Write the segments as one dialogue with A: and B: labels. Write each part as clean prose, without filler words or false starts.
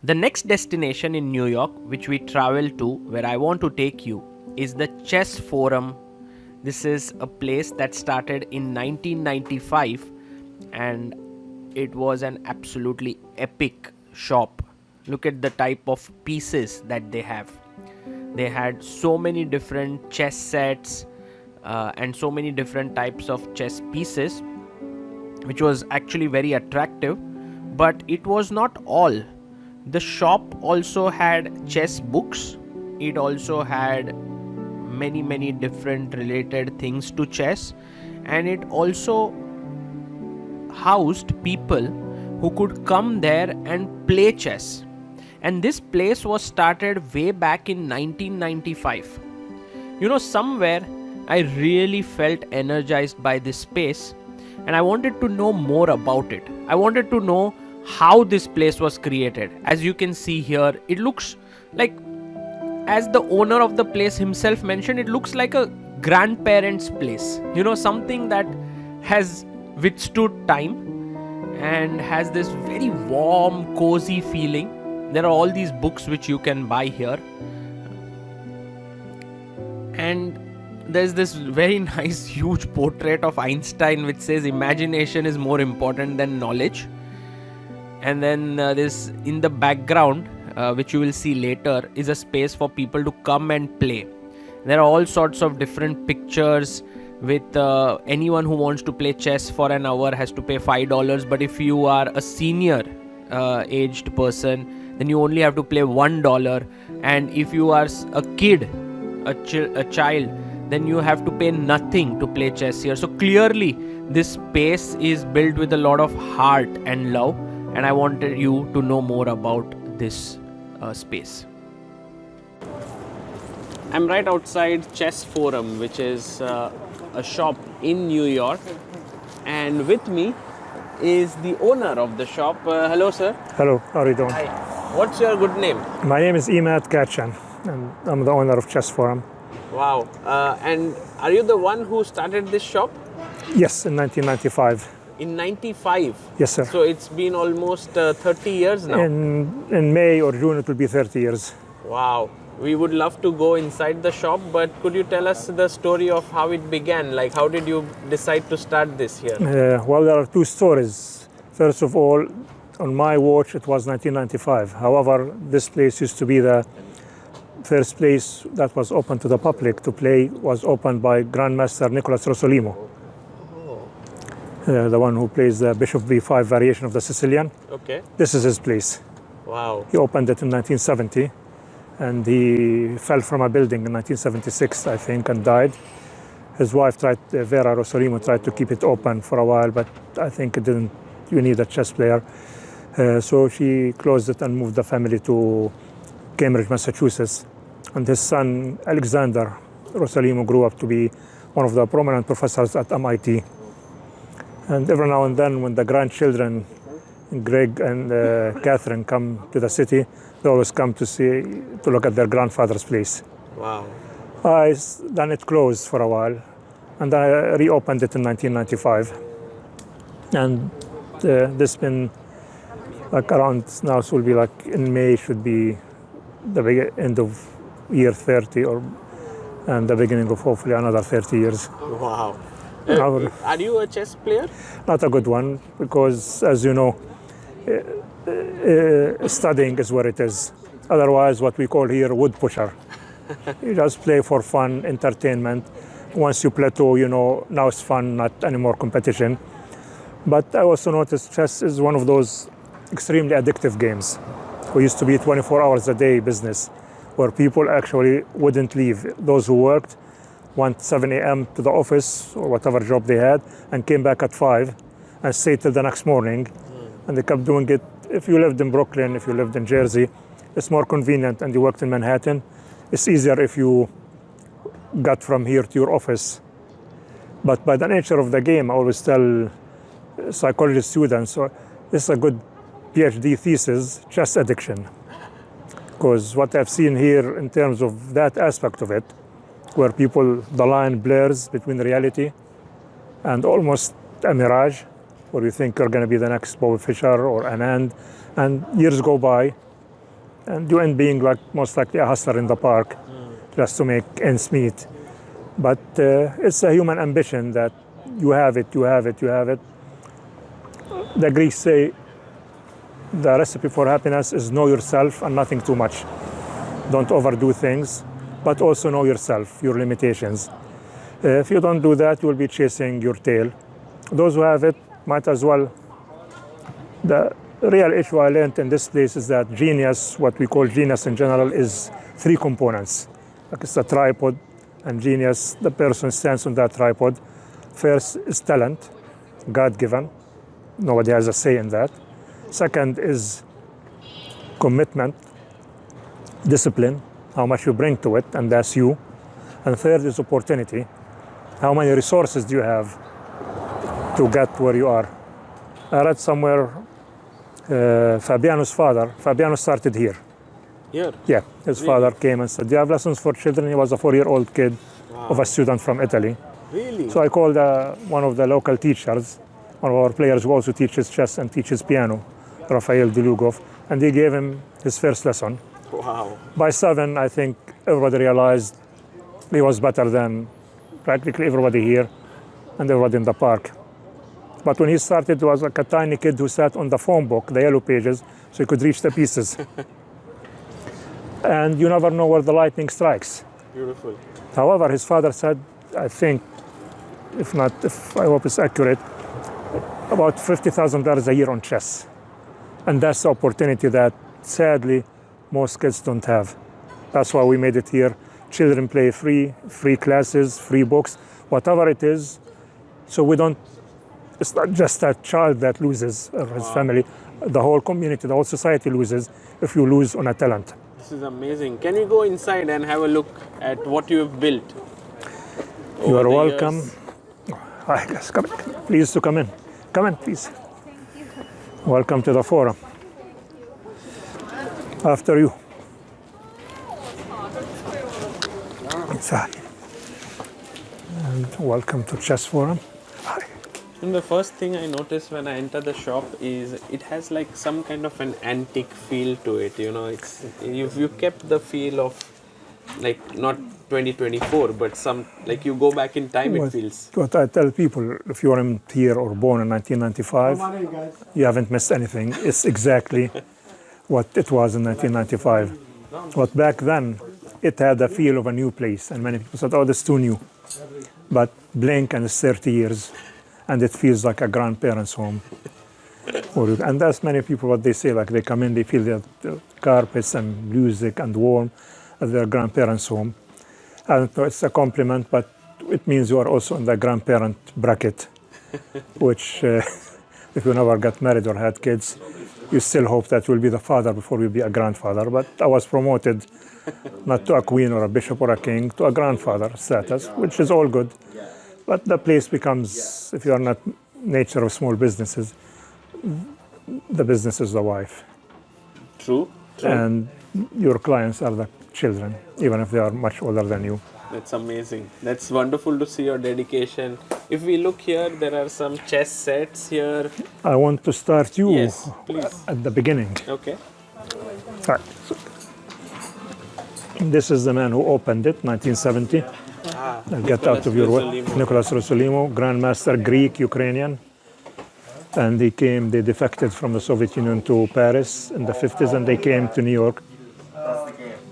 A: The next destination in New York, which we travel to, where I want to take you, is the Chess Forum. This is a place that started in 1995 and it was an absolutely epic shop. Look at the type of pieces that they have. They had so many different chess sets and so many different types of chess pieces, which was actually very attractive. But it was not all. The shop also had chess books. It also had many different related things to chess, and it also housed people who could come there and play chess. And this place was started way back in 1995. Somewhere I really felt energized by this space and I wanted to know more about it. I wanted to know how this place was created. As you can see here, it looks like, as the owner of the place himself mentioned, it looks like a grandparents' place. Something that has withstood time and has this very warm, cozy feeling. There are all these books which you can buy here. And there's this very nice, huge portrait of Einstein which says imagination is more important than knowledge. And then this in the background, which you will see later, is a space for people to come and play. There are all sorts of different pictures with anyone who wants to play chess for an hour has to pay $5. But if you are a senior aged person, then you only have to pay $1. And if you are a kid, a child, then you have to pay nothing to play chess here. So clearly this space is built with a lot of heart and love. And I wanted you to know more about this space. I'm right outside Chess Forum, which is a shop in New York. And with me is the owner of the shop. Hello, sir.
B: Hello, how are you doing?
A: Hi. What's your good name?
B: My name is Imad Khachan, and I'm the owner of Chess Forum.
A: Wow. And are you the one who started this shop?
B: Yes, in 1995.
A: In 95?
B: Yes, sir.
A: So it's been almost 30 years now?
B: In May or June, it will be 30 years.
A: Wow. We would love to go inside the shop, but could you tell us the story of how it began? Like, how did you decide to start this here?
B: Well, there are two stories. First of all, on my watch, it was 1995. However, this place used to be the first place that was open to the public to play, was opened by Grandmaster Nicholas Rossolimo. The one who plays the Bishop b5 variation of the Sicilian.
A: Okay.
B: This is his place.
A: Wow.
B: He opened it in 1970, and he fell from a building in 1976, I think, and died. His wife Vera Rossolimo, tried to keep it open for a while, but I think it didn't. You need a chess player. So she closed it and moved the family to Cambridge, Massachusetts. And his son, Alexander Rossolimo, grew up to be one of the prominent professors at MIT. And every now and then, when the grandchildren, Greg and Catherine, come to the city, they always come to look at their grandfather's place.
A: Wow.
B: Then it closed for a while, and then I reopened it in 1995. And this been like around now, it will be like in May, should be the end of year 30, and the beginning of hopefully another 30 years.
A: Wow. Are you a chess player?
B: Not a good one, because as you know, studying is where it is. Otherwise, what we call here wood pusher. You just play for fun, entertainment. Once you plateau, now it's fun, not anymore competition. But I also noticed chess is one of those extremely addictive games. We used to be 24 hours a day business, where people actually wouldn't leave. Those who worked went 7 a.m. to the office or whatever job they had and came back at 5 and stayed till the next morning. And they kept doing it. If you lived in Brooklyn, if you lived in Jersey, it's more convenient, and you worked in Manhattan. It's easier if you got from here to your office. But by the nature of the game, I always tell psychology students, so this is a good PhD thesis, chess addiction. Because what I've seen here in terms of that aspect of it, where the line blurs between reality and almost a mirage, where you think you're going to be the next Bobby Fischer or Anand, and years go by, And you end being like most likely a hustler in the park just to make ends meet. But it's a human ambition that you have it, you have it, you have it. The Greeks say the recipe for happiness is know yourself and nothing too much. Don't overdo things, but also know yourself, your limitations. If you don't do that, you will be chasing your tail. Those who have it might as well. The real issue I learned in this place is that genius, what we call genius in general, is 3 components. Like it's a tripod, and genius, the person stands on that tripod. First is talent, God-given. Nobody has a say in that. Second is commitment, discipline, how much you bring to it, and that's you. And third is opportunity. How many resources do you have to get where you are? I read somewhere Fabiano's father, Fabiano started here.
A: Here?
B: Yeah, his father came and said, do you have lessons for children? He was a 4-year-old kid of a student from Italy.
A: Really?
B: So I called one of the local teachers, one of our players who also teaches chess and teaches piano, Rafael Dilugov, and he gave him his first lesson.
A: Wow.
B: By 7, I think everybody realized he was better than practically everybody here and everybody in the park. But when he started, he was like a tiny kid who sat on the phone book, the yellow pages, so he could reach the pieces. And you never know where the lightning strikes.
A: Beautiful.
B: However, his father said, I think, if I hope it's accurate, about $50,000 a year on chess. And that's the opportunity that, sadly, most kids don't have. That's why we made it here. Children play free classes, free books, whatever it is. So we don't, it's not just that child that loses or his family. The whole community, the whole society loses if you lose on a talent.
A: This is amazing. Can we go inside and have a look at what you have built?
B: You are welcome. Hi, guys, come in. Please to come in. Come in, please. Welcome to the forum. After you. Inside. And welcome to Chess Forum. Hi.
A: And the first thing I noticed when I enter the shop is it has like some kind of an antique feel to it. You know, it's you kept the feel of like not 2024, but some like you go back in time. It feels.
B: What I tell people, if you weren't here or born in 1995, you haven't missed anything. It's exactly what it was in 1995. But back then, it had a feel of a new place, and many people said, "Oh, this is too new." But blink, and it's 30 years. And it feels like a grandparent's home. And that's many people what they say, like they come in, they feel the carpets and music and warm at their grandparents' home. And it's a compliment, but it means you are also in the grandparent bracket, which if you never got married or had kids, you still hope that you'll be the father before you'll be a grandfather. But I was promoted not to a queen or a bishop or a king, to a grandfather status, which is all good. But the place becomes, if you are not nature of small businesses, the business is the wife.
A: True.
B: And your clients are the children, even if they are much older than you.
A: That's amazing. That's wonderful to see your dedication. If we look here, there are some chess sets here.
B: I want to start you
A: Yes, please.
B: At the beginning.
A: Okay.
B: Right. This is the man who opened it, 1970. Get out of your way. Nicholas Rosolimo, Grandmaster, Greek, Ukrainian. And they defected from the Soviet Union to Paris in the 50s, and they came to New York.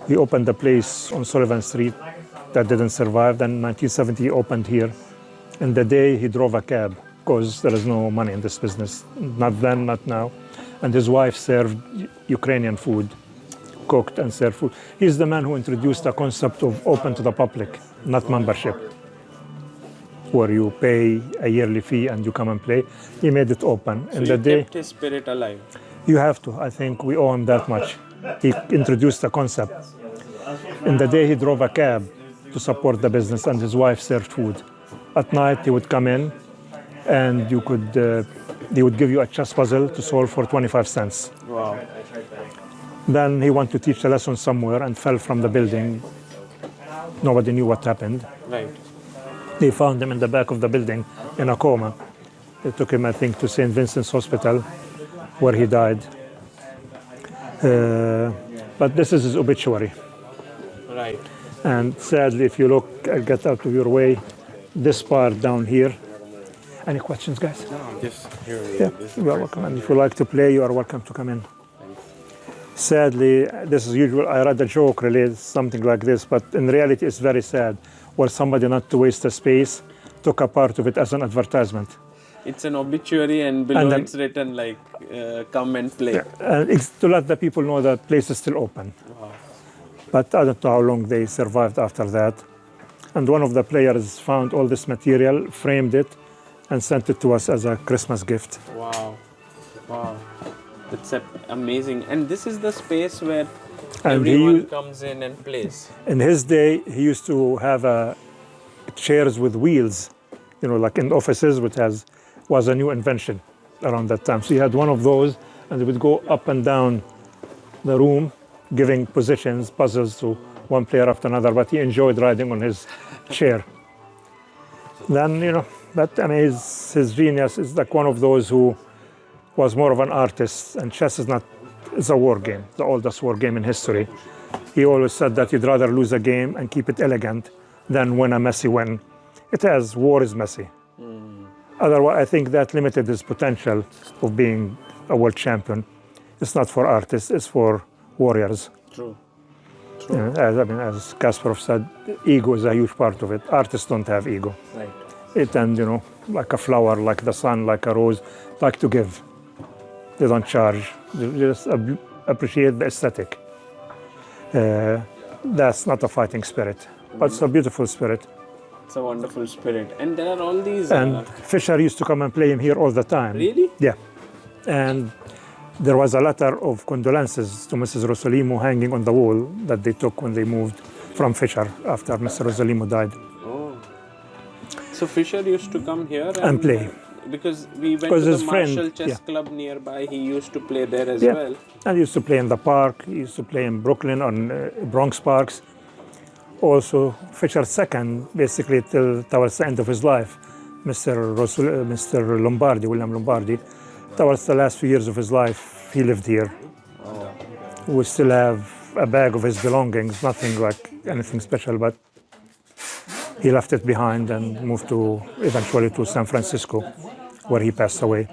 B: He opened a place on Sullivan Street that didn't survive. Then in 1970, he opened here. And the day he drove a cab, because there is no money in this business. Not then, not now. And his wife served Ukrainian food, cooked and served food. He's the man who introduced the concept of open to the public, not membership, where you pay a yearly fee and you come and play. He made it open.
A: So you kept his spirit alive.
B: You have to. I think we owe him that much. He introduced the concept. In the day, he drove a cab to support the business, and his wife served food. At night, he would come in, and they would give you a chess puzzle to solve for 25 cents.
A: Wow.
B: Then he wanted to teach a lesson somewhere and fell from the building. Nobody knew what happened.
A: Right.
B: They found him in the back of the building in a coma. They took him, I think, to St. Vincent's Hospital, where he died. But this is his obituary.
A: Right.
B: And sadly, if you look, I'll get out of your way, this part down here. Any questions, guys?
C: No, just here.
B: Yeah, you are welcome. And if you like to play, you are welcome to come in. Sadly, this is usual. I read a joke related something like this, but in reality, it's very sad. Where somebody, not to waste a space, took a part of it as an advertisement.
C: It's an obituary, and below
B: And then-
C: it's written like, "Come and play."
B: It's to let the people know that place is still open.
C: Wow.
B: But I don't know how long they survived after that. And one of the players found all this material, framed it, and sent it to us as a Christmas gift.
C: Wow. Wow. That's amazing. And this is the space where
B: And
C: everyone comes in and plays.
B: in his day, he used to have chairs with wheels, like in offices, which was a new invention around that time. So he had one of those, and he would go up and down the room, giving positions, puzzles to one player after another. But he enjoyed riding on his chair. Then, but I mean, his genius is like one of those who was more of an artist, and chess is a war game, the oldest war game in history. He always said that you'd rather lose a game and keep it elegant than win a messy win. War is messy. Otherwise, I think that limited his potential of being a world champion. It's not for artists, it's for warriors.
C: True.
B: As Kasparov said, ego is a huge part of it. Artists don't have ego.
C: Right.
B: Like a flower, like the sun, like a rose, like to give. They don't charge. They just appreciate the aesthetic. That's not a fighting spirit, but it's a beautiful spirit.
C: It's a wonderful spirit. And there are all these...
B: And Fischer used to come and play him here all the time.
C: Really?
B: Yeah. And there was a letter of condolences to Mrs. Rosolimo hanging on the wall that they took when they moved from Fischer after Mr. Rosolimo died.
C: Oh. So Fischer used to come here
B: And play.
C: Because we went
B: Because
C: to the
B: his friend-
C: Marshall Chess
B: yeah.
C: Club nearby. He used to play there as
B: Yeah.
C: well.
B: And he used to play in the park. He used to play in Brooklyn on Bronx parks. Also, Fischer's second, basically towards the end of his life, Mr. Lombardi, William Lombardi, towards the last few years of his life, he lived here. We still have a bag of his belongings, nothing like anything special, but he left it behind and moved eventually to San Francisco, where he passed away.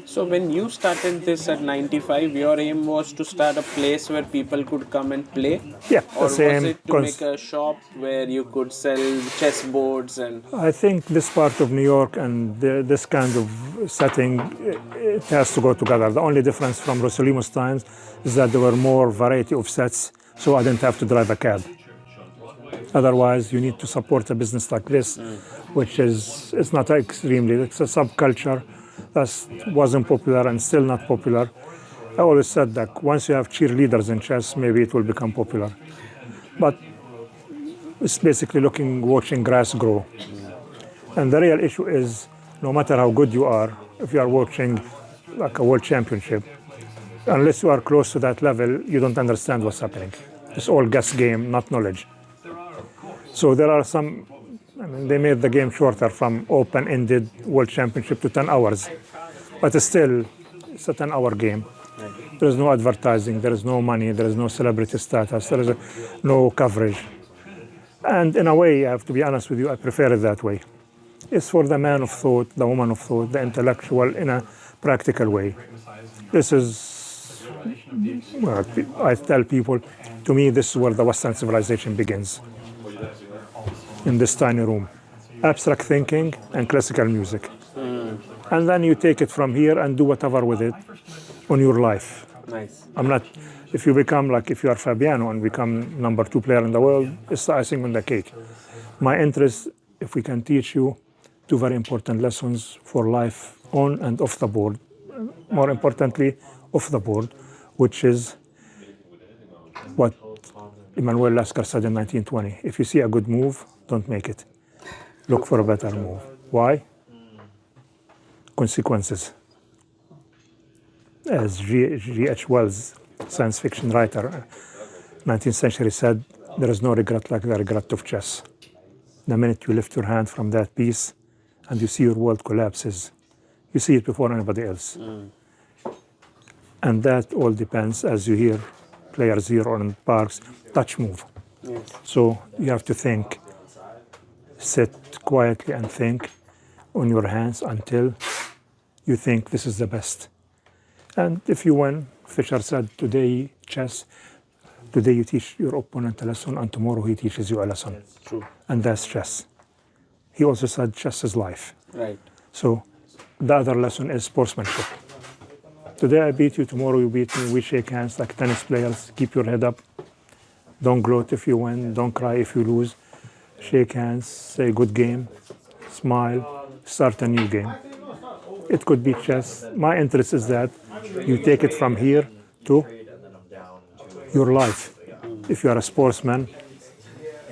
C: So when you started this at 95, your aim was to start a place where people could come and play?
B: Yeah,
C: Or was
B: same
C: it to make a shop where you could sell chess boards and...
B: I think this part of New York and this kind of setting, it has to go together. The only difference from Rosolimo's times is that there were more variety of sets, so I didn't have to drive a cab. Otherwise, you need to support a business like this, which it's not extremely, it's a subculture that wasn't popular and still not popular. I always said that once you have cheerleaders in chess, maybe it will become popular. But it's basically watching grass grow. And the real issue is, no matter how good you are, if you are watching like a world championship, unless you are close to that level, you don't understand what's happening. It's all guess game, not knowledge. So there are they made the game shorter from open-ended world championship to 10 hours. But it's a 10-hour game. There is no advertising, there is no money, there is no celebrity status, there is no coverage. And in a way, I have to be honest with you, I prefer it that way. It's for the man of thought, the woman of thought, the intellectual in a practical way. This is, I tell people, to me, this is where the Western civilization begins. In this tiny room. Abstract thinking and classical music. And then you take it from here and do whatever with it on your life.
C: Nice.
B: If you are Fabiano and become number 2 player in the world, it's the icing on the cake. My interest, if we can teach you 2 very important lessons for life on and off the board, more importantly, off the board, which is what Emanuel Lasker said in 1920. If you see a good move, don't make it. Look for a better move. Why? Consequences. As G.H. Wells, science fiction writer, 19th century said, there is no regret like the regret of chess. The minute you lift your hand from that piece and you see your world collapses, you see it before anybody else. And that all depends, as you hear players here or in parks, touch move.
C: Yes.
B: So you have to think, sit quietly and think on your hands until you think this is the best. And if you win, Fischer said, today you teach your opponent a lesson and tomorrow he teaches you a lesson.
C: True.
B: And that's chess. He also said chess is life.
C: Right.
B: So the other lesson is sportsmanship. Today I beat you, tomorrow you beat me, we shake hands like tennis players, keep your head up. Don't gloat if you win, don't cry if you lose. Shake hands, say good game, smile, start a new game. It could be chess. My interest is that you take it from here to your life. If you are a sportsman,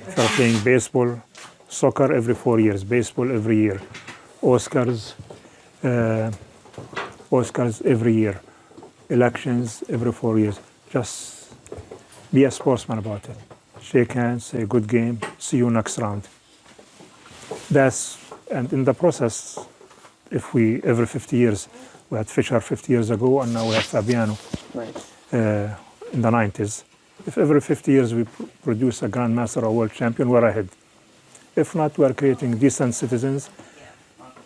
B: if you are playing baseball, soccer every 4 years, baseball every year, Oscars every year, elections every 4 years. Just be a sportsman about it. Shake hands, say good game, see you next round. And in the process, if we, every 50 years, we had Fischer 50 years ago and now we have Fabiano in the 90s. If every 50 years we produce a grandmaster or world champion, we're ahead. If not, we are creating decent citizens,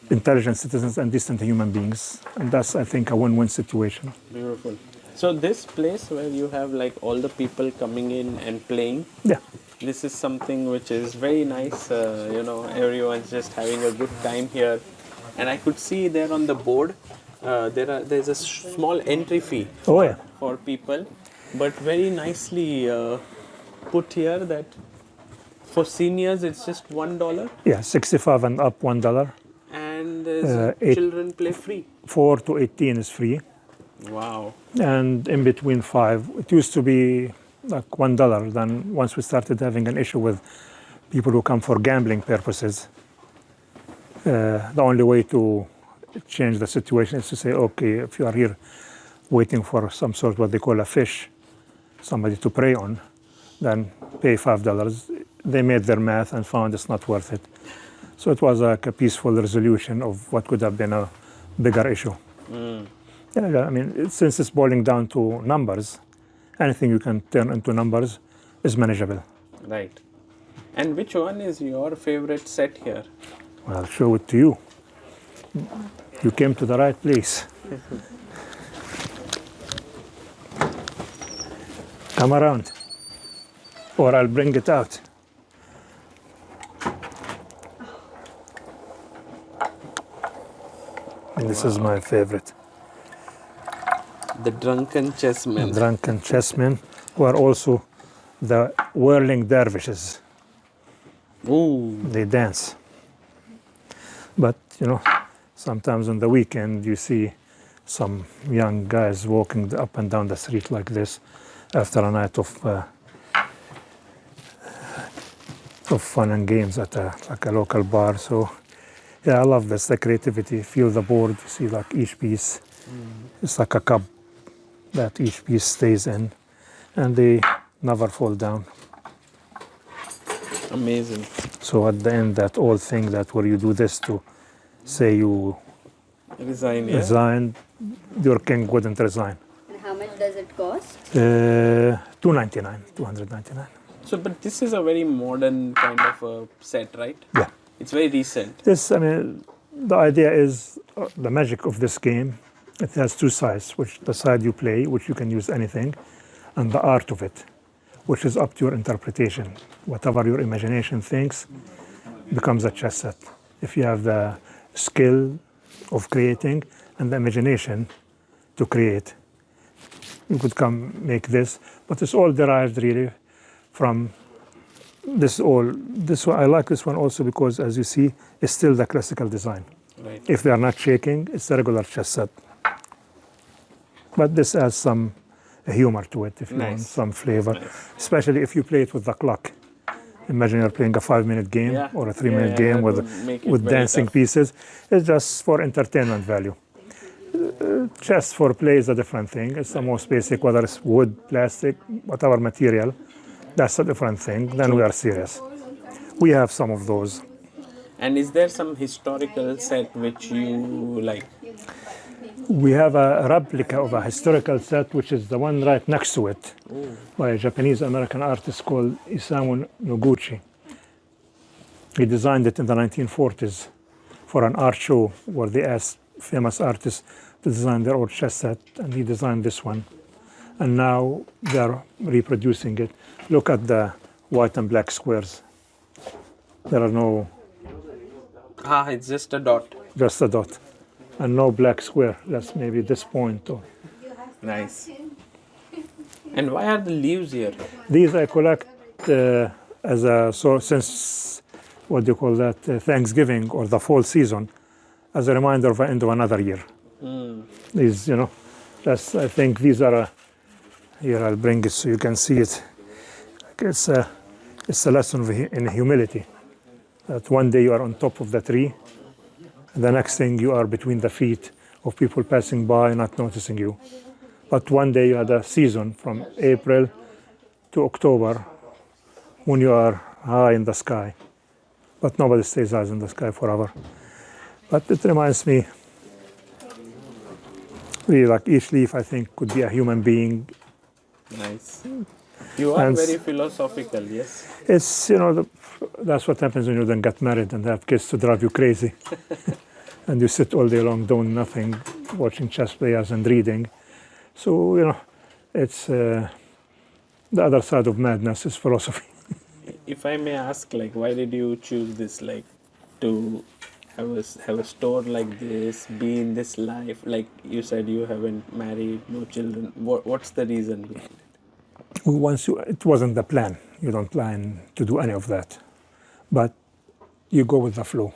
B: intelligent citizens and decent human beings. And that's, I think, a win-win situation.
C: Beautiful. So this place where you have like all the people coming in and playing,
B: Yeah.
C: this is something which is very nice. Everyone's just having a good time here. And I could see there on the board, there's a small entry fee
B: Oh, yeah.
C: for people, but very nicely put here that for seniors it's just $1
B: Yeah, 65 and up, $1.
C: and children play free.
B: 4 to 18 is free.
C: Wow.
B: And in between 5, it used to be like $1. Then once we started having an issue with people who come for gambling purposes, the only way to change the situation is to say, okay, if you are here waiting for some sort of what they call a fish, somebody to prey on, then pay $5. They made their math and found it's not worth it. So it was like a peaceful resolution of what could have been a bigger issue. Yeah, I mean, since it's boiling down to numbers, anything you can turn into numbers is manageable.
C: Right. And which one is your favorite set here?
B: I'll show it to you. You came to the right place. Come around, or I'll bring it out. And this is my favorite.
C: The drunken chessmen.
B: Drunken chessmen, who are also the whirling dervishes.
C: Ooh.
B: They dance. But, sometimes on the weekend you see some young guys walking up and down the street like this after a night of fun and games at a local bar. So, yeah, I love this, the creativity. Feel the board, you see like each piece. It's like a cup that each piece stays in, and they never fall down.
C: Amazing.
B: So at the end, that old thing that where you do this to say you
C: Resign, yeah?
B: resign, your king wouldn't resign.
D: And how much does it cost?
B: $299.
C: So, but this is a very modern kind of a set, right?
B: Yeah.
C: It's very recent.
B: This, the idea is the magic of this game. It has two sides, which the side you play, which you can use anything, and the art of it, which is up to your interpretation. Whatever your imagination thinks becomes a chess set. If you have the skill of creating and the imagination to create, you could make this. But it's all derived really from this one. I like this one also because, as you see, it's still the classical design.
C: Right.
B: If they are not shaking, it's a regular chess set. But this adds some humor to it, if you want, some flavor, especially if you play it with the clock. Imagine you're playing a 5-minute game or a 3-minute game with dancing pieces. It's just for entertainment value. Chess for play is a different thing. It's the most basic, whether it's wood, plastic, whatever material, that's a different thing. Then we are serious. We have some of those.
C: And is there some historical set which you like?
B: We have a replica of a historical set, which is the one right next to it, by a Japanese-American artist called Isamu Noguchi. He designed it in the 1940s for an art show where they asked famous artists to design their old chess set, and he designed this one. And now they're reproducing it. Look at the white and black squares. There are no,
C: It's just a dot.
B: just a dot, and no black square. That's maybe this point. Or
C: Nice. And why are the leaves here?
B: these I collect as a so since what do you call that Thanksgiving or the fall season, as a reminder of the end of another year. These, that's I think these are. Here I'll bring it so you can see it. It's a lesson in humility. That one day you are on top of the tree, and the next thing you are between the feet of people passing by not noticing you. But one day you had a season from April to October when you are high in the sky. But nobody stays high in the sky forever. But it reminds me, really, like each leaf I think could be a human being.
C: Nice. You are
B: And
C: very philosophical, yes?
B: It's, that's what happens when you then get married and have kids to drive you crazy. And you sit all day long doing nothing, watching chess players and reading. So, it's the other side of madness is philosophy.
C: If I may ask, why did you choose this, to have a store like this, be in this life? Like you said, you haven't married, no children. What's the reason behind it?
B: It wasn't the plan. You don't plan to do any of that. But you go with the flow.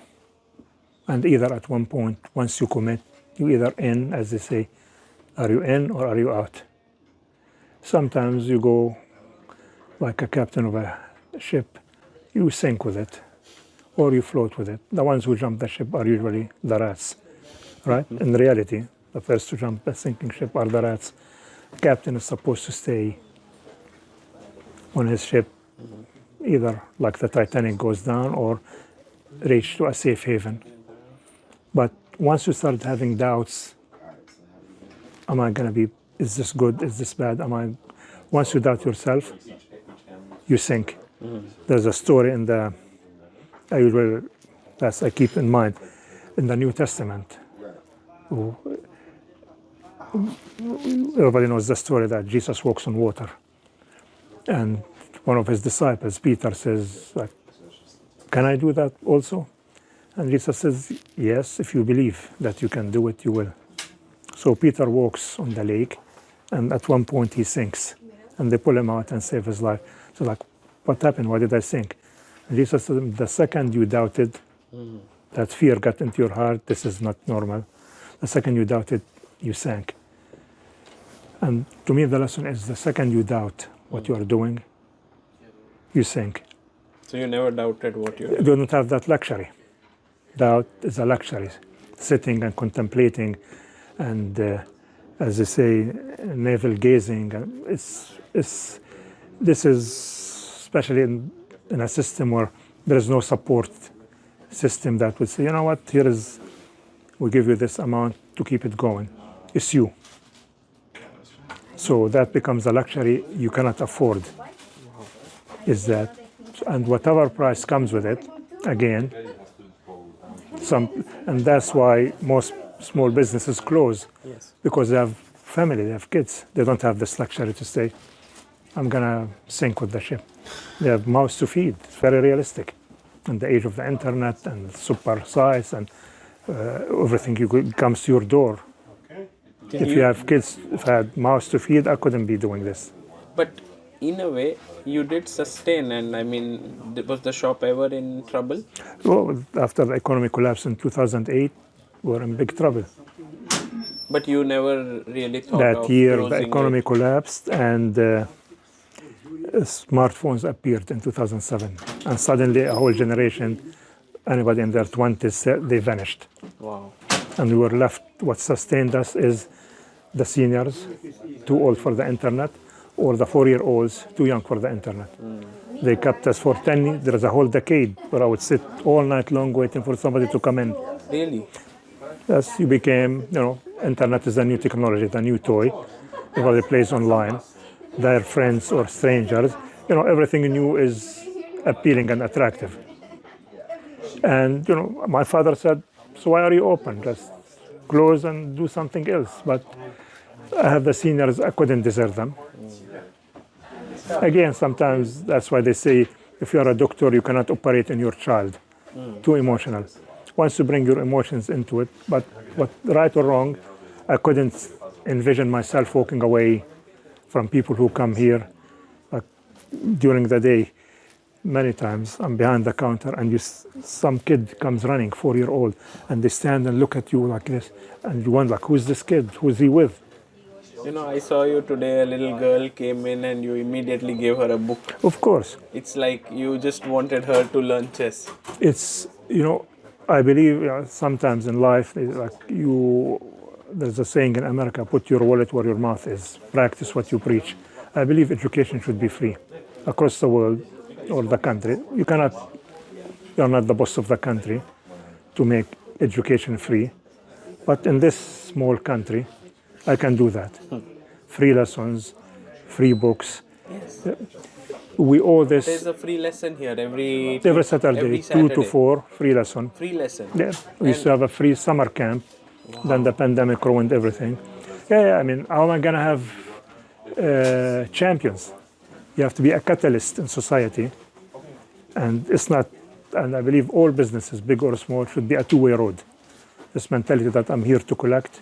B: And either at one point, once you commit, you either in, as they say, are you in or are you out? Sometimes you go like a captain of a ship, you sink with it, or you float with it. The ones who jump the ship are usually the rats, right? In reality, the first to jump the sinking ship are the rats. Captain is supposed to stay on his ship, either like the Titanic goes down or reach to a safe haven. But once you start having doubts, am I going to be, is this good, is this bad, once you doubt yourself, you sink. There's a story in I keep in mind, in the New Testament. Everybody knows the story that Jesus walks on water. And one of his disciples, Peter, says, can I do that also? And Jesus says, yes, if you believe that you can do it, you will. So Peter walks on the lake, and at one point he sinks. And they pull him out and save his life. So what happened? Why did I sink? And Jesus said, the second you doubted, that fear got into your heart, this is not normal. The second you doubted, you sank. And to me, the lesson is the second you doubt what you are doing, you sink.
C: So you never doubted what you
B: You don't have that luxury. Doubt is a luxury. Sitting and contemplating and, as they say, navel gazing. This is, especially in a system where there is no support system that would say, you know what, we give you this amount to keep it going. It's you. So that becomes a luxury you cannot afford. Is that, and whatever price comes with it, again, and that's why most small businesses close, because they have family, they have kids. They don't have this luxury to say, I'm gonna sink with the ship. They have mouths to feed. It's very realistic. In the age of the internet and super size and everything comes to your door. If you have kids, if I had mouths to feed, I couldn't be doing this.
C: But in a way, you did sustain, and was the shop ever in trouble?
B: Well, after the economy collapsed in 2008, we were in big trouble.
C: But you never really thought
B: That
C: of
B: year, the
C: closing
B: economy
C: it.
B: collapsed and smartphones appeared in 2007. And suddenly, a whole generation, anybody in their 20s, they vanished.
C: Wow.
B: And we were left, what sustained us is the seniors, too old for the internet, or the 4-year-olds, too young for the internet. They kept us for 10 years. There was a whole decade where I would sit all night long waiting for somebody to come in.
C: Really?
B: Yes, you became, internet is the new technology, the new toy. Everybody plays online. Their friends or strangers. Everything new is appealing and attractive. And, my father said, so why are you open? Just close and do something else. But I have the seniors, I couldn't desert them. Again, sometimes that's why they say, if you're a doctor, you cannot operate on your child. Too emotional. Once you bring your emotions into it, but right or wrong, I couldn't envision myself walking away from people who come here. Like during the day, many times I'm behind the counter and some kid comes running, 4-year-old, and they stand and look at you like this, and you wonder, like, who's this kid? Who's he with?
C: I saw you today, a little girl came in and you immediately gave her a book.
B: Of course.
C: It's like you just wanted her to learn chess.
B: It's, I believe sometimes in life, there's a saying in America, put your wallet where your mouth is, practice what you preach. I believe education should be free across the world or the country. You're not the boss of the country to make education free. But in this small country, I can do that. Free lessons, free books.
C: Yes.
B: We owe this.
C: There's a free lesson here every
B: Saturday, 2 to 4, free lesson.
C: Free lesson.
B: Yeah, we used to have a free summer camp. Wow. Then the pandemic ruined everything. I mean, how am I going to have champions? You have to be a catalyst in society. And it's not, and I believe all businesses, big or small, should be a two-way road. This mentality that I'm here to collect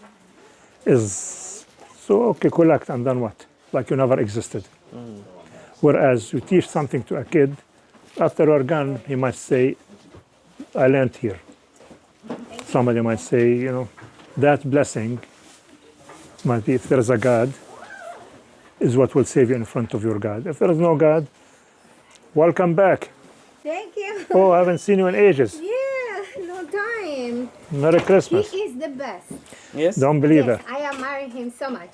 B: is, so okay, collect, and then what? Like you never existed. Whereas you teach something to a kid, after you're gone, he might say, I learned here. Somebody might say, that blessing might be, if there's a God, is what will save you in front of your God. If there is no God, welcome back.
E: Thank you.
B: Oh, I haven't seen you in ages.
E: Yeah, no time.
B: Merry Christmas.
E: He is the best.
C: Yes?
B: Don't believe
E: Yes,
B: it.
E: I admire him so much.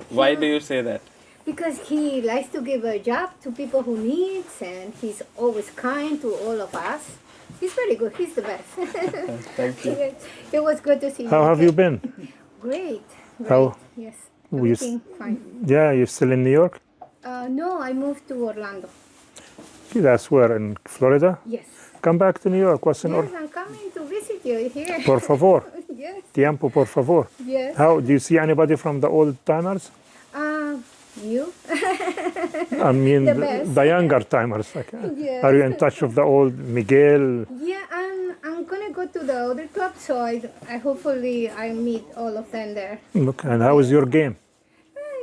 C: Why do you say that?
E: Because he likes to give a job to people who needs, and he's always kind to all of us. He's very good. He's the best.
C: Thank you.
E: It was good to see you.
B: How have you been?
E: Great.
B: How-
E: Yes.
B: We s-
E: Everything fine.
B: Yeah, you're still in New York?
E: No, I moved to Orlando.
B: That's where, in Florida?
E: Yes.
B: Come back to New York. What's in
E: Yes,
B: order?
E: I'm coming to visit you here.
B: Por favor.
E: Yes.
B: Tiempo, por favor.
E: Yes.
B: How, do you see anybody from the old timers?
E: You?
B: I mean,
E: The best.
B: the younger timers. Like,
E: Yes.
B: Are you in touch with the old Miguel?
E: Yeah, I'm gonna go to the other club, so I hopefully I meet all of them there.
B: Look, and how is your game?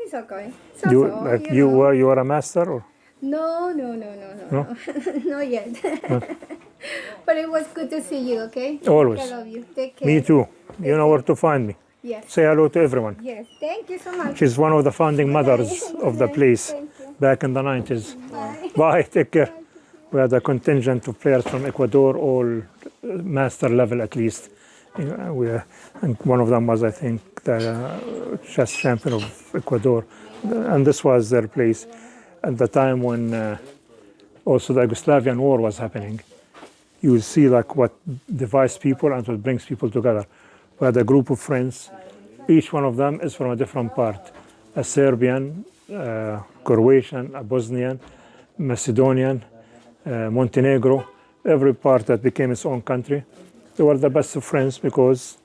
E: It's okay.
B: You were a master, or?
E: No. Not yet. But it was good to see you, okay?
B: Always.
E: I love you. Take care.
B: Me too. You know where to find me.
E: Yes.
B: Say hello to everyone.
E: Yes. Thank you so much.
B: She's one of the founding mothers of the place
E: Thank you.
B: back in the 90s. Bye. Take care. We had a contingent of players from Ecuador, all master level at least. And one of them was, I think, the chess champion of Ecuador. And this was their place at the time when also the Yugoslavian war was happening. You will see like what divides people and what brings people together. We had a group of friends. Each one of them is from a different part. A Serbian, Croatian, a Bosnian, Macedonian, Montenegro, every part that became its own country. They were the best of friends because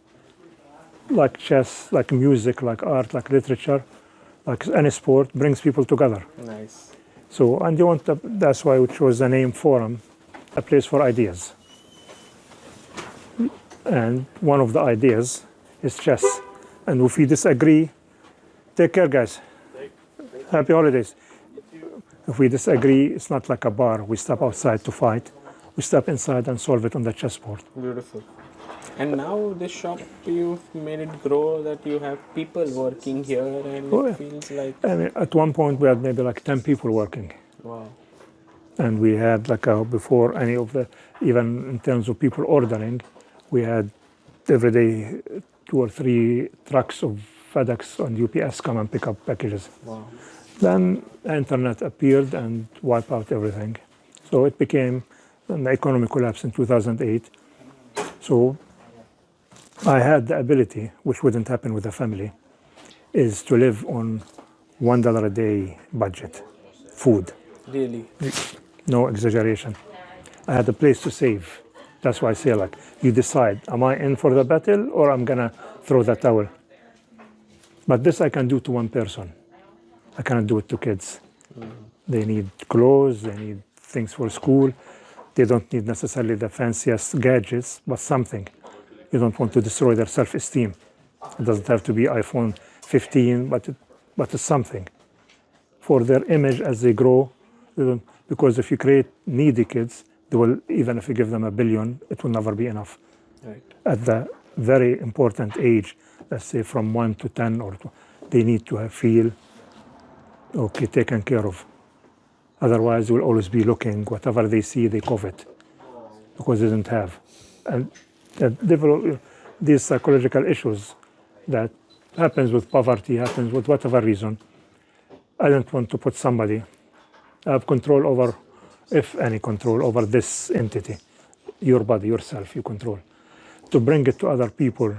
B: like chess, like music, like art, like literature, like any sport, brings people together.
C: Nice.
B: So, and that's why we chose the name Forum, a place for ideas. And one of the ideas is chess. And if we disagree, take care, guys. Happy holidays. If we disagree, it's not like a bar. We step outside to fight. We step inside and solve it on the chessboard.
C: Beautiful. And now this shop, you've made it grow that you have people working here, and
B: Oh,
C: it
B: yeah.
C: feels like,
B: I mean, at one point, we had maybe like 10 people working.
C: wow.
B: And we had like before any of the, even in terms of people ordering, we had every day 2 or 3 trucks of FedEx and UPS come and pick up packages.
C: Wow.
B: Then the internet appeared and wiped out everything. So it became, and the economy collapsed in 2008. So I had the ability, which wouldn't happen with a family, is to live on $1 a day budget, food,
C: Really?
B: no exaggeration. I had a place to save. That's why I say, like, you decide, am I in for the battle or I'm gonna throw the towel? But this I can do to one person. I cannot do it to kids. They need clothes, they need things for school. They don't need necessarily the fanciest gadgets, but something. You don't want to destroy their self-esteem. It doesn't have to be iPhone 15, but it's something. For their image as they grow, because if you create needy kids, they will, even if you give them $1 billion, it will never be enough.
C: Right.
B: At the very important age, let's say from 1 to 10, or they need to feel okay, taken care of. Otherwise, they will always be looking, whatever they see, they covet, because they didn't have. And develop these psychological issues that happens with poverty, happens with whatever reason. I don't want to put somebody, I have control over, if any control over this entity, your body, yourself, you control. To bring it to other people,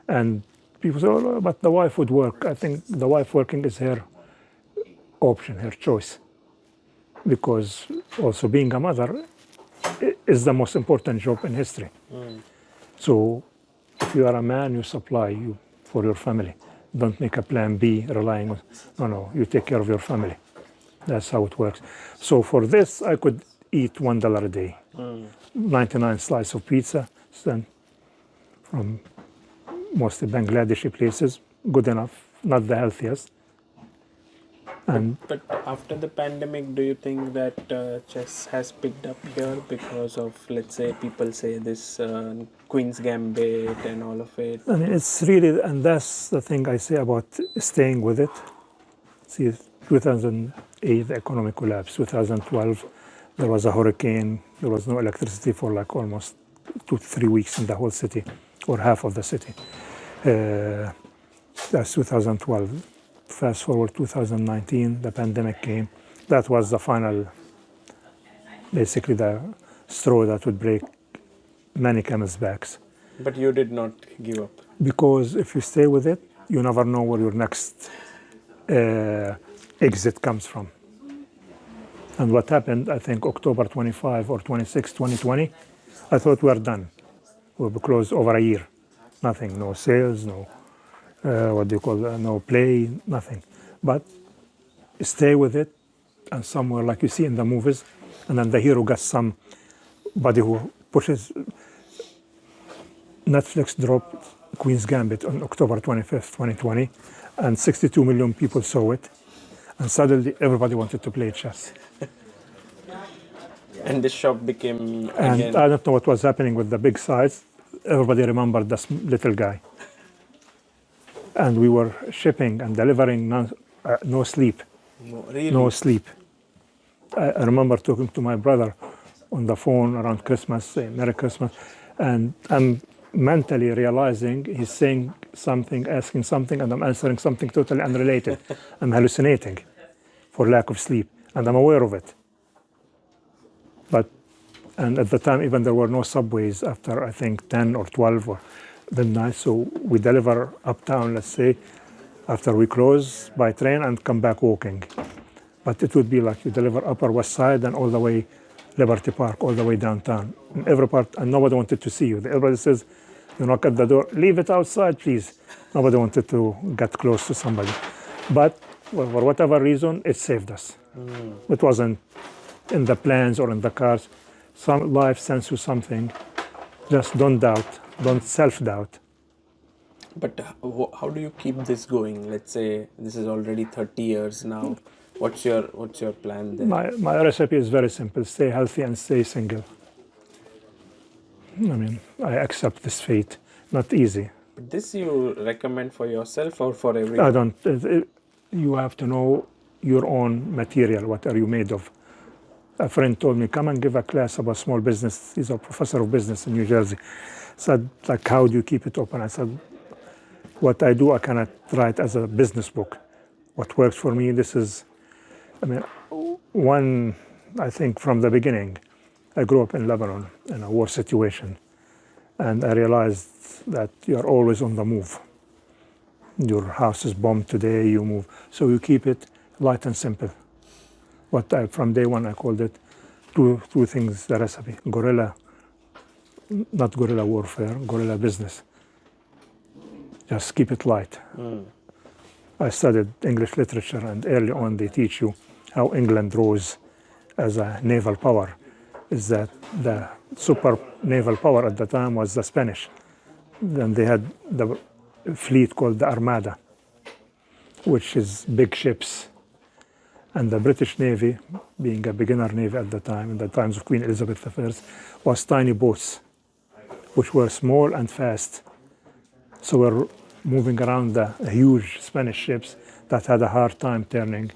B: and people say, oh, but the wife would work. I think the wife working is her option, her choice. Because also being a mother is the most important job in history. So if you are a man, you supply for your family. Don't make a plan B relying on, no, you take care of your family. That's how it works. So for this, I could eat $1 a day. 99 slices of pizza, from mostly Bangladeshi places, good enough, not the healthiest. And
C: But after the pandemic, do you think that chess has picked up here because of, let's say, people say this Queen's Gambit and all of it?
B: I mean, it's really, and that's the thing I say about staying with it. See, 2008, the economic collapse. 2012, there was a hurricane. There was no electricity for like almost 2 to 3 weeks in the whole city, or half of the city. That's 2012. Fast forward 2019, the pandemic came. That was the final, basically the straw that would break many camels' backs.
C: But you did not give up.
B: Because if you stay with it, you never know where your next exit comes from. And what happened, I think October 25 or 26, 2020, I thought we were done. We'll be closed over a year. Nothing, no sales, no no play, nothing. But stay with it, and somewhere like you see in the movies, and then the hero gets somebody who pushes. Netflix dropped Queen's Gambit on October 25th, 2020, and 62 million people saw it, and suddenly everybody wanted to play chess.
C: And this shop became
B: And
C: again.
B: I don't know what was happening with the big size. Everybody remembered this little guy. And we were shipping and delivering no sleep,
C: No, really?
B: no sleep. I remember talking to my brother on the phone around Christmas, saying Merry Christmas, and I'm mentally realizing he's saying something, asking something, and I'm answering something totally unrelated. I'm hallucinating for lack of sleep, and I'm aware of it. And at the time, even there were no subways after, I think, 10 or 12 or midnight. So we deliver uptown, let's say, after we close by train and come back walking. But it would be like you deliver Upper West Side and all the way Liberty Park, all the way downtown. In every part, and nobody wanted to see you. Everybody says, you knock at the door, leave it outside, please. Nobody wanted to get close to somebody. But for whatever reason, it saved us. It wasn't in the plans or in the cards. Some life sends you something. Just don't doubt, don't self-doubt.
C: But how do you keep this going? Let's say this is already 30 years now. What's your plan there?
B: My recipe is very simple. Stay healthy and stay single. I mean, I accept this fate. Not easy.
C: But this you recommend for yourself or for everyone?
B: I don't. You have to know your own material. What are you made of? A friend told me, come and give a class about small business. He's a professor of business in New Jersey. Said, like, how do you keep it open? I said, what I do, I cannot write as a business book. What works for me, this is, I mean, I think from the beginning, I grew up in Lebanon in a war situation. And I realized that you're always on the move. Your house is bombed today, you move. So you keep it light and simple. From day one, I called it two things, the recipe. Guerrilla, not guerrilla warfare, guerrilla business. Just keep it light. I studied English literature, and early on they teach you how England rose as a naval power. Is that the super naval power at the time was the Spanish. Then they had the fleet called the Armada, which is big ships. And the British Navy, being a beginner navy at the time, in the times of Queen Elizabeth I, was tiny boats, which were small and fast. So we're moving around the huge Spanish ships that had a hard time turning,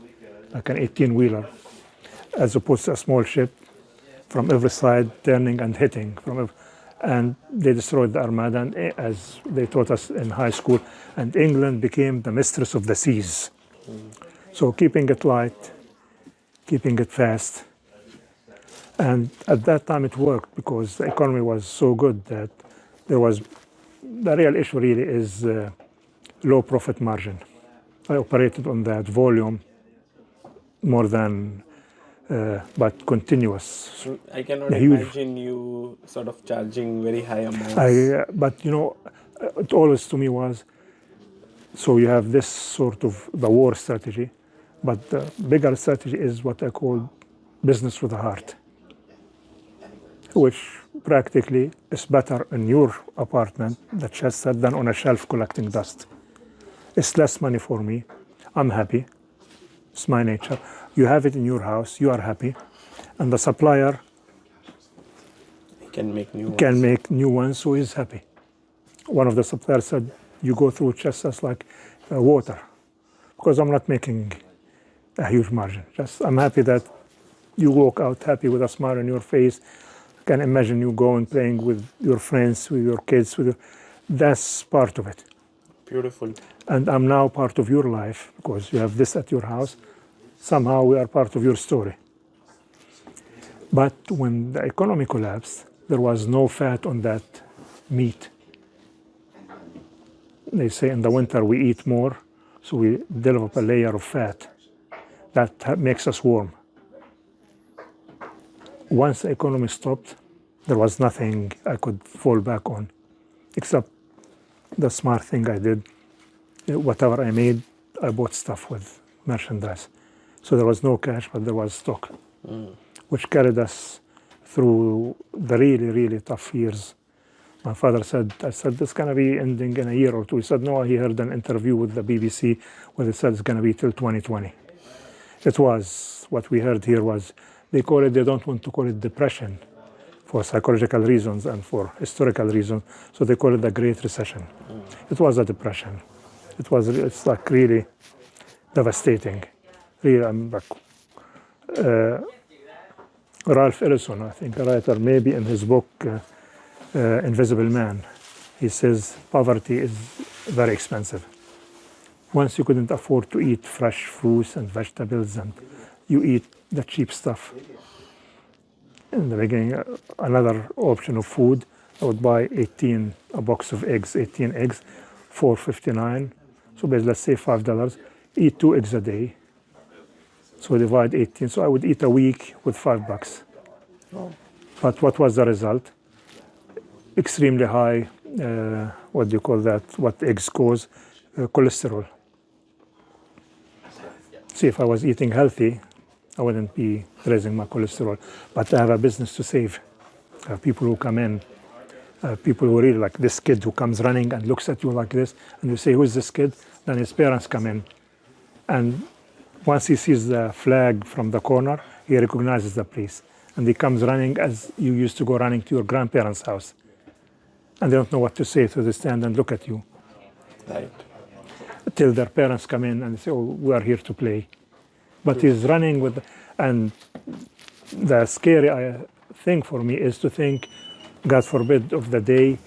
B: like an 18-wheeler, as opposed to a small ship from every side turning and hitting. And they destroyed the Armada, and as they taught us in high school, and England became the mistress of the seas. So keeping it light, keeping it fast. And at that time it worked because the economy was so good that the real issue really is low profit margin. I operated on that volume more than, but continuous.
C: So I cannot imagine you sort of charging very high amounts.
B: But it always to me was, so you have this sort of the war strategy, but the bigger strategy is what I call business with a heart, which practically is better in your apartment, the chess set, than on a shelf collecting dust. It's less money for me. I'm happy. It's my nature. You have it in your house. You are happy. And the supplier
C: can make
B: new ones, so he's happy. One of the suppliers said, you go through chess sets like water, because I'm not making a huge margin. I'm happy that you walk out happy with a smile on your face. I can imagine you going playing with your friends, with your kids. That's part of it.
C: Beautiful.
B: And I'm now part of your life because you have this at your house. Somehow we are part of your story. But when the economy collapsed, there was no fat on that meat. They say in the winter we eat more, so we develop a layer of fat that makes us warm. Once the economy stopped, there was nothing I could fall back on, except the smart thing I did. Whatever I made, I bought stuff with merchandise. So there was no cash, but there was stock, which carried us through the really, really tough years. My father said, I said, it's going to be ending in a year or two. He said, no, he heard an interview with the BBC where they said it's going to be till 2020. It was, what we heard here was, they don't want to call it depression for psychological reasons and for historical reasons, so they call it the Great Recession. It was a depression. It's like really devastating. Really, Ralph Ellison, I think, a writer, maybe in his book, Invisible Man, he says poverty is very expensive. Once you couldn't afford to eat fresh fruits and vegetables, and you eat the cheap stuff. In the beginning, another option of food, I would buy a box of eggs, 18 eggs, $4.59. So let's say $5, eat 2 eggs a day. So divide 18, so I would eat a week with $5. But what was the result? Extremely high, what do you call that, what eggs cause, cholesterol. See, if I was eating healthy, I wouldn't be raising my cholesterol. But I have a business to save. I have people who come in, people who really like this kid who comes running and looks at you like this, and you say, who is this kid? Then his parents come in. And once he sees the flag from the corner, he recognizes the place. And he comes running as you used to go running to your grandparents' house. And they don't know what to say, so they stand and look at you.
C: Right.
B: Till their parents come in and say, oh, we are here to play. But he's running with, and the scary thing for me is to think, God forbid, of the day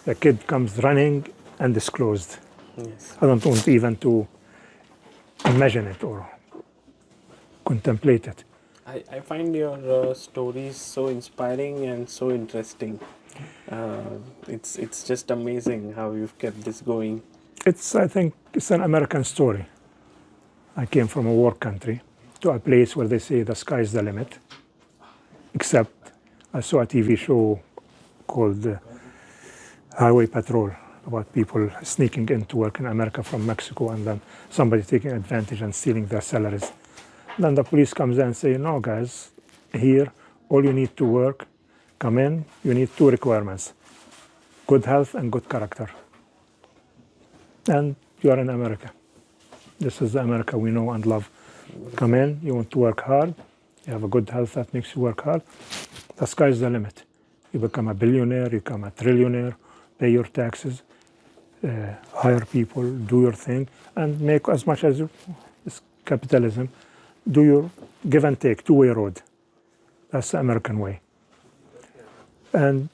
B: the kid comes running and is closed.
C: Yes.
B: I don't want even to imagine it or contemplate it.
C: I find your stories so inspiring and so interesting. It's just amazing how you've kept this going.
B: I think it's an American story. I came from a war country to a place where they say the sky is the limit. Except I saw a TV show called Highway Patrol about people sneaking into work in America from Mexico and then somebody taking advantage and stealing their salaries. Then the police comes in and say, no guys, here all you need to work, come in, you need two requirements, good health and good character. And you are in America. This is the America we know and love. Come in, you want to work hard, you have a good health that makes you work hard, the sky is the limit. You become a billionaire, you become a trillionaire, pay your taxes, hire people, do your thing, and make as much as you. It's capitalism. Do your give and take, two-way road. That's the American way. And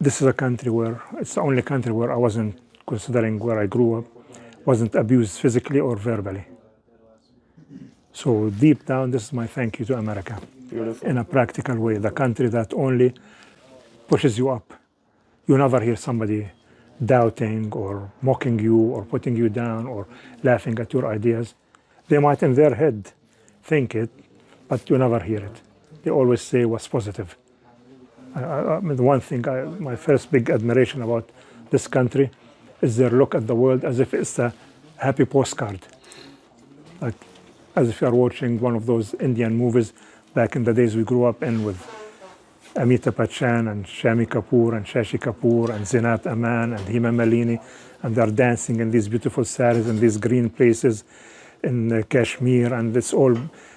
B: this is a country where, it's the only country where I wasn't, considering where I grew up, wasn't abused physically or verbally. So deep down, this is my thank you to America.
C: Beautiful.
B: In a practical way, the country that only pushes you up. You never hear somebody doubting or mocking you or putting you down or laughing at your ideas. They might in their head think it, but you never hear it. They always say what's positive. I mean, the one thing, my first big admiration about this country is their look at the world as if it's a happy postcard. Like, as if you are watching one of those Indian movies back in the days we grew up in with Imad Khachan and Shami Kapoor and Shashi Kapoor and Zinat Aman and Hima Malini, and they're dancing in these beautiful saris in these green places in Kashmir, and it's all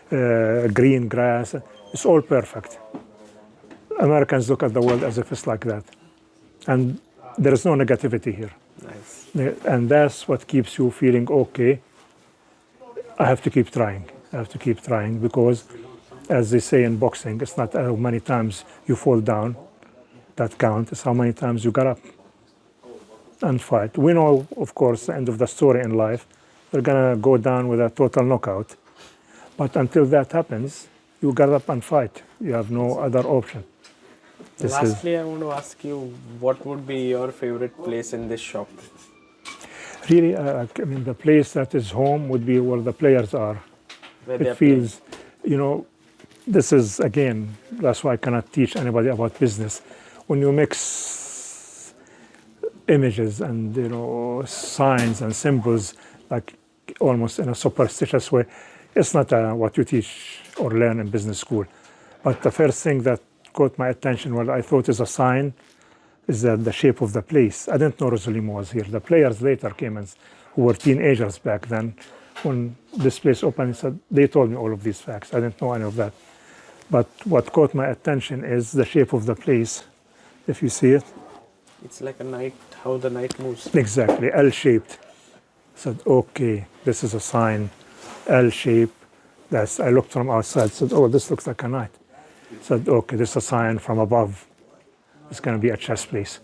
B: green grass. It's all perfect. Americans look at the world as if it's like that. And there is no negativity here.
C: Nice.
B: And that's what keeps you feeling okay. I have to keep trying. I have to keep trying because, as they say in boxing, it's not how many times you fall down that counts. It's how many times you got up and fight. We know, of course, the end of the story in life. They're going to go down with a total knockout. But until that happens, you got up and fight. You have no other option.
C: Lastly, I want to ask you, what would be your favorite place in this shop?
B: Really, I mean, the place that is home would be where the players are.
C: Where they
B: It
C: are
B: feels, you know, this is, again, that's why I cannot teach anybody about business. When you mix images and, you know, signs and symbols, like almost in a superstitious way, it's not what you teach or learn in business school. But the first thing that caught my attention, what I thought is a sign, is that the shape of the place. I didn't know Rosalimo was here. The players later came in, who were teenagers back then. When this place opened, they told me all of these facts. I didn't know any of that. But what caught my attention is the shape of the place. If you see it.
C: It's like a night, how the night moves.
B: Exactly, L-shaped. I said, okay, this is a sign, L-shape. I looked from outside, said, oh, this looks like a night. I said, okay, this is a sign from above. It's going to be a chess place.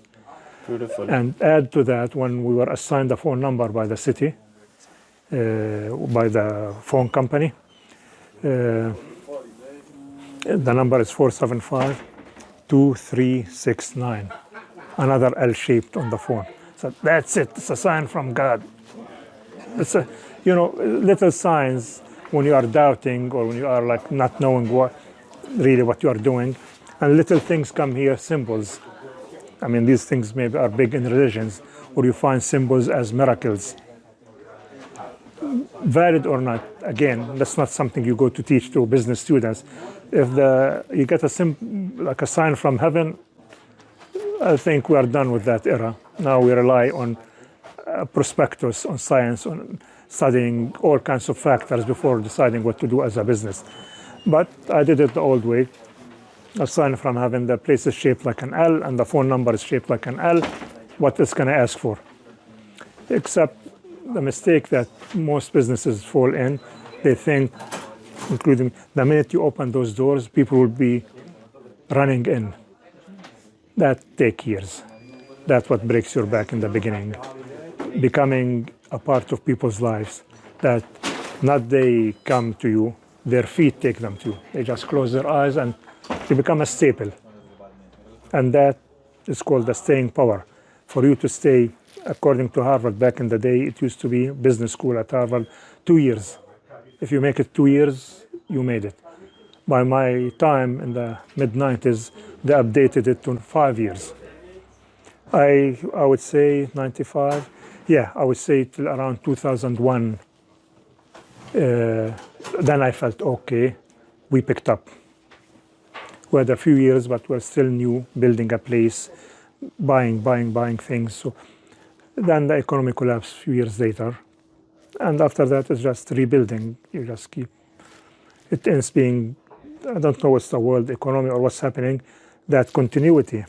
C: Beautiful.
B: And add to that, when we were assigned a phone number by the city, by the phone company, the number is 475-2369. Another L-shaped on the phone. So that's it. It's a sign from God. It's a, you know, little signs when you are doubting or when you are like not knowing what you are doing, and little things come here, symbols. I mean, these things maybe are big in religions, where you find symbols as miracles. Valid or not, again, that's not something you go to teach to business students. If you get like a sign from heaven, I think we are done with that era. Now we rely on prospectus, on science, on studying all kinds of factors before deciding what to do as a business. But I did it the old way. A sign from heaven, the place is shaped like an L and the phone number is shaped like an L. What it's going to ask for? Except the mistake that most businesses fall in, they think, including the minute you open those doors, people will be running in. That takes years. That's what breaks your back in the beginning. Becoming a part of people's lives, that not they come to you, their feet take them to you. They just close their eyes and they become a staple. And that It's called the staying power. For you to stay, according to Harvard back in the day, it used to be business school at Harvard, 2 years. If you make it 2 years, you made it. By my time in the mid-90s, they updated it to 5 years. I would say 95, yeah, I would say till around 2001. Then I felt, okay, we picked up. We had a few years, but we're still new, building a place, buying things. So then the economy collapsed a few years later. And after that, it's just rebuilding. You just keep, it ends being, I don't know what's the world economy or what's happening, that continuity,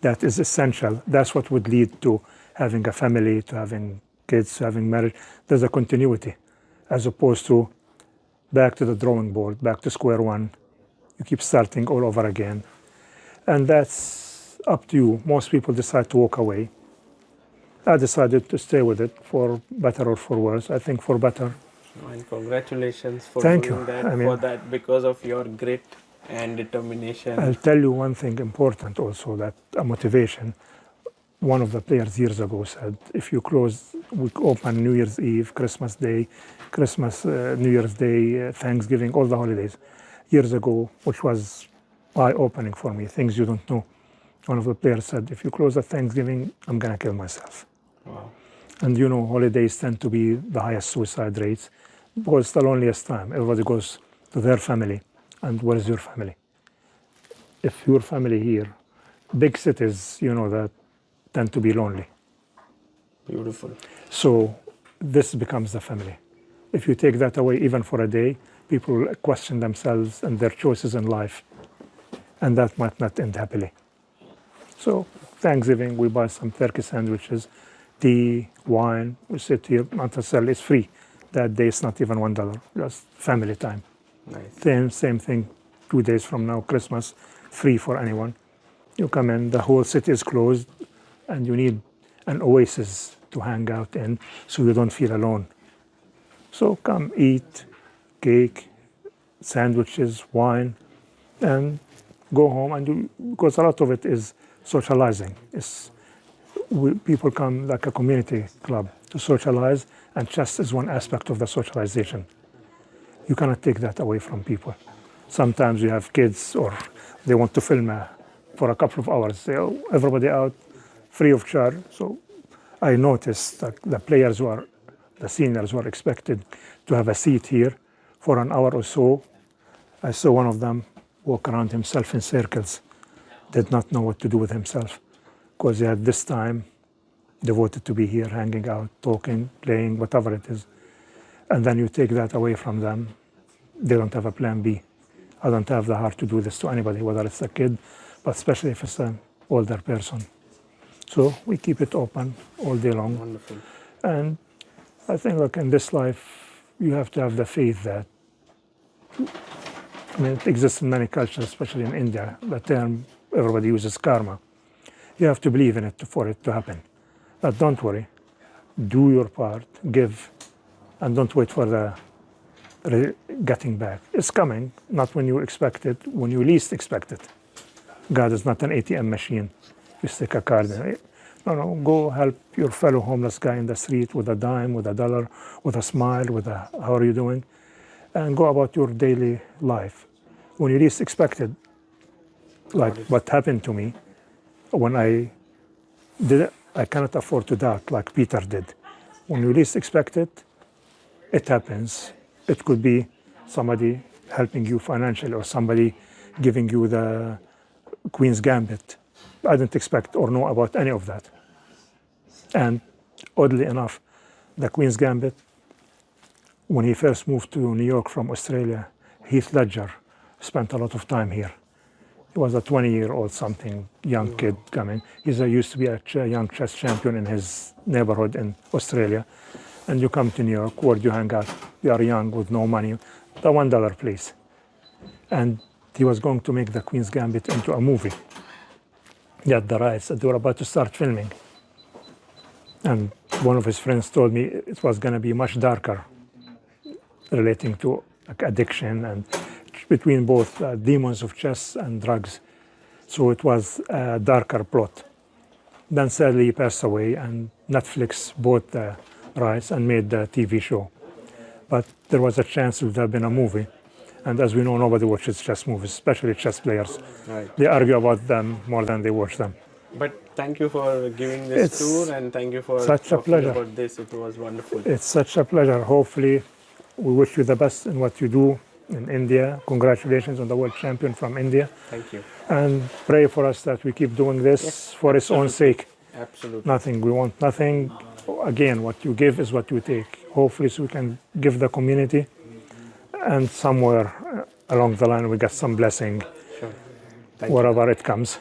B: that is essential. That's what would lead to having a family, to having kids, to having marriage. There's a continuity, as opposed to back to the drawing board, back to square one. You keep starting all over again. And that's up to you. Most people decide to walk away. I decided to stay with it, for better or for worse. I think for better.
C: And congratulations for
B: Thank
C: doing
B: you.
C: that,
B: I mean,
C: for that, because of your grit and determination.
B: I'll tell you one thing important also, that a motivation. One of the players years ago said, if you close, we open New Year's Eve, Christmas Day, New Year's Day, Thanksgiving, all the holidays. Years ago, which was eye-opening for me, things you don't know. One of the players said, if you close at Thanksgiving, I'm going to kill myself.
C: Wow.
B: And you know, holidays tend to be the highest suicide rates because it's the loneliest time. Everybody goes to their family. And where is your family? If your family here, big cities, you know, that tend to be lonely.
C: Beautiful.
B: So this becomes the family. If you take that away even for a day, people will question themselves and their choices in life. And that might not end happily. So Thanksgiving, we buy some turkey sandwiches, tea, wine. We sit here. Mantasel is free. That day it's not even $1, just family time.
C: Nice.
B: Same thing 2 days from now, Christmas, free for anyone. You come in, the whole city is closed, and you need an oasis to hang out in so you don't feel alone. So come eat, cake, sandwiches, wine, and go home. And because a lot of it is socializing. People come like a community club to socialize, and chess is one aspect of the socialization. You cannot take that away from people. Sometimes you have kids, or they want to film for a couple of hours. Everybody out, free of charge. So I noticed that the players the seniors who are expected to have a seat here for an hour or so. I saw one of them walk around himself in circles, did not know what to do with himself, because he had this time devoted to be here, hanging out, talking, playing, whatever it is. And then you take that away from them, they don't have a plan B. I don't have the heart to do this to anybody, whether it's a kid, but especially if it's an older person. So we keep it open all day long.
C: Wonderful.
B: And I think, like in this life, you have to have the faith that, I mean, it exists in many cultures, especially in India. The term everybody uses, karma. You have to believe in it for it to happen. But don't worry. Do your part, give, and don't wait for the getting back. It's coming, not when you expect it, when you least expect it. God is not an ATM machine. You stick a card in it. No, go help your fellow homeless guy in the street with a dime, with $1, with a smile, with a, how are you doing? And go about your daily life. When you least expect it, like what happened to me, when I did it, I cannot afford to doubt like Peter did. When you least expect it, it happens. It could be somebody helping you financially or somebody giving you the Queen's Gambit. I didn't expect or know about any of that. And oddly enough, the Queen's Gambit, when he first moved to New York from Australia, Heath Ledger spent a lot of time here. He was a 20-year-old something, young kid coming. He used to be a young chess champion in his neighborhood in Australia. And you come to New York, where do you hang out? You are young with no money, the $1 place. And he was going to make the Queen's Gambit into a movie. He had the rights, and they were about to start filming. And one of his friends told me it was going to be much darker, relating to like, addiction and between both demons of chess and drugs. So it was a darker plot. Then sadly he passed away, and Netflix bought the rights and made the TV show. But there was a chance it would have been a movie. And as we know, nobody watches chess movies, especially chess players.
C: Right.
B: They argue about them more than they watch them.
C: But thank you for giving this
B: It's
C: tour, and thank you for
B: such a
C: talking
B: pleasure.
C: about this. It was wonderful.
B: It's such a pleasure. Hopefully, we wish you the best in what you do in India. Congratulations on the world champion from India.
C: Thank you.
B: And pray for us that we keep doing this for its own sake.
C: Absolutely.
B: Nothing. We want nothing. Again, what you give is what you take. Hopefully, so we can give the community, and somewhere along the line we get some blessing,
C: Sure. Thank you.
B: wherever it comes.